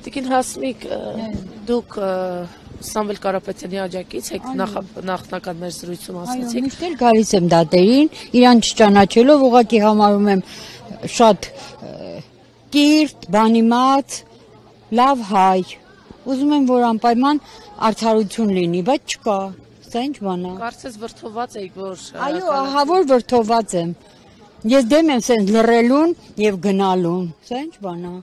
Տիկին Հասմիկ, դուք Սամվել Կարապետյանի աջակից եք նախնական մեր զրույցում ասացիք։ Միշտ էլ գալիս եմ դատերին, իրան չճանաչելով ուղղակի համարում եմ շատ կիրթ, բանիմաց, լավ հայ։ Ուզում եմ, որ անպայման արդարություն լինի, բայց չկա։ Սա ինչ բան է։ Կարծես վրդովված եք, որ Այո, ահա որ վրդովված եմ։ Ես դեմ եմ սենց լռելուն եւ գնալուն։ Սա ինչ բան է։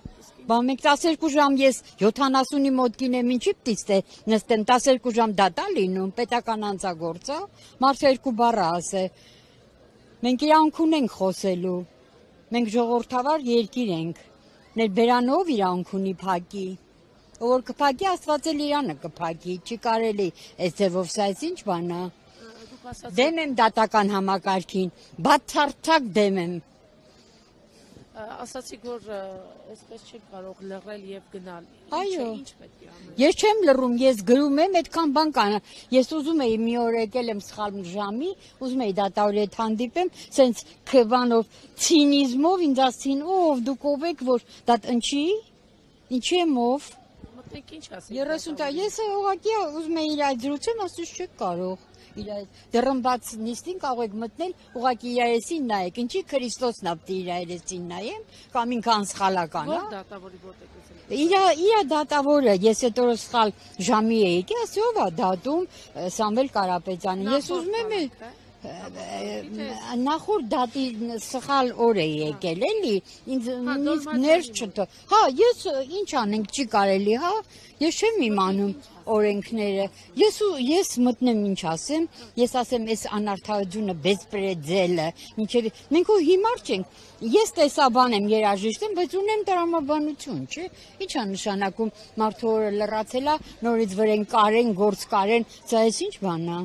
Բան մեկ 12 ժամ ես 70-ի մոտ կինեմ, ինչի պիտի նստեմ 12 ժամ դատա լինում, պետական անձագործա, մարդը երկու բառ ասե։ Մենք իրանք ունենք խոսելու։ Մենք ժողովրդավար երկիր ենք։ Ներբերանով իրանք ունի փակի։ Ով որ կփակի, Աստված էլ իրանը կփակի, չի կարելի այս ձևով սա ինչ բան է։ Դեմ եմ դատական համակարգին, բացարձակ դեմ եմ։ Ասացիք, որ այսպես չեք կարող լռել եւ գնալ։ Այո։ Ինչ պետք է անել։ Ես չեմ լռում, ես գրում եմ, այդքան բան կան։ Ես ուզում էի մի օր եկել եմ սխալ ժամի, ուզում էի դատավորի հետ հանդիպեմ, սենց քվանով, ցինիզմով ինձ ասին, ով դուք ով եք, որ դա ինչի։ Ինչի եմ ով։ Մտնեք ինչ ասեք։ 30 տարի ես ուղղակի ուզում էի իր այդ զրուցեմ, ասում չեք կարող։ Իր այդ դռնբաց նիստին կարող եք մտնել, ուղղակի իր երեսին նայեք, ինչի Քրիստոսն ա պիտի իր երեսին նայեմ, կամ ինքը անսխալական է։ Ո՞ր դատավորի ոտեք ուզում։ Իր դատավորը, ես այդ օրը սխալ ժամի էի եկել, ասի ով է դատում Սամվել Կարապետյանը։ Ես ուզում եմ նախորդ դատի սխալ օր է եկել, էլի, ինձ ներս չտո։ Հա, ես ինչ անենք, չի կարելի, հա, ես չեմ իմանում օրենքները։ Ես մտնեմ ինչ ասեմ, ես ասեմ, այս անարդարությունը բեսպրեդելը, ինչեւ մենք ու հիմար չենք։ Ես տեսաբան եմ, երաժիշտ եմ, բայց ունեմ տրամաբանություն, չէ՞։ Ինչ է նշանակում մարդու օրը լրացելա, նորից վրեն կարեն, գործ կարեն, սա էս ինչ բան է։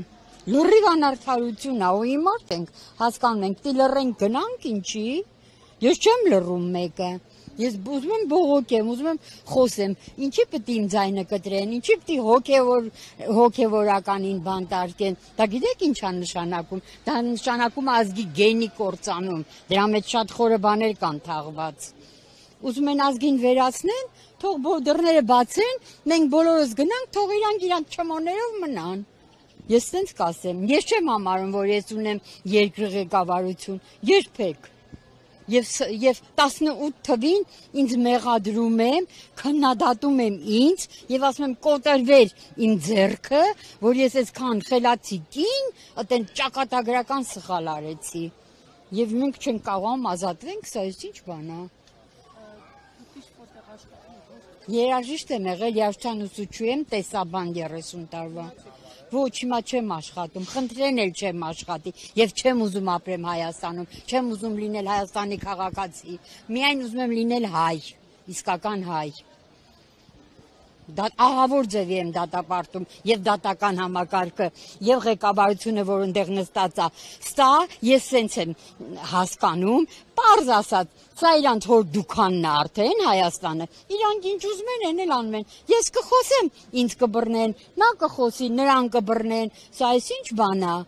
Լրիվ անարդարություն է, ու իմարդ ենք, հասկանում ենք, պիտի լռենք գնանք ինչի։ Ես չեմ լռում մեկը։ Ես ուզում եմ բողոքեմ, ուզում եմ խոսեմ, ինչի պիտի իմ ձայնը կտրեն, ինչի պիտի հոգևորականին բան տարկեն։ Դա գիտեք ինչ է նշանակում։ Դա նշանակում ազգի գենի կործանում։ Դրա մեջ շատ խորը բաներ կան թաղված։ Ուզում են ազգին վերացնեն, թող դռները բացեն, մենք բոլորս գնանք, թող իրանք չմոներով մնան։ Ես տենց կասեմ, ես չեմ համարում, որ ես ունեմ երկրի ղեկավարություն, երբեք։ Եվ 18 թվին ինձ մեղադրում եմ, քննադատում եմ ինձ եւ ասում եմ կոտրվեր իմ ձեռքը, որ ես այսքան խելացի կին, այդեն ճակատագրական սխալ արեցի։ Եվ մենք չենք կարողանում ազատվենք, սա ինչ բան է։ Երաժիշտ եմ եղել, երաժշտական ուսուցչու եմ, տեսաբան 30 տարվա։ Ոչ, հիմա չեմ աշխատում, խնդրեն էլ չեմ աշխատի եւ չեմ ուզում ապրեմ Հայաստանում, չեմ ուզում լինել Հայաստանի քաղաքացի, միայն ուզում եմ լինել հայ, իսկական հայ։ Ահավոր ձևի եմ դատապարտում եւ դատական համակարգը եւ ղեկավարությունը, որ այնտեղ նստած է։ Սա ես սենց եմ հասկանում, պարզ ասած, սա իրանց հոր դուքանն է արդեն Հայաստանը։ Իրանք ինչ ուզում են, այն էլ անում են։ Ես կխոսեմ, ինձ կբռնեն, նա կխոսի, նրան կբռնեն։ Սա ինչ բան է։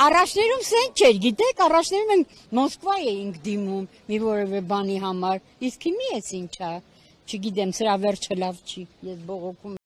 Առաջներում սենց չէր, գիտեք, առաջներում մենք Մոսկվա էինք դիմում մի որևէ բանի համար։ Իսկ հիմա էս ինչ է։ Չգիտեմ, սրա վերջը լավ չի, ես բողոքում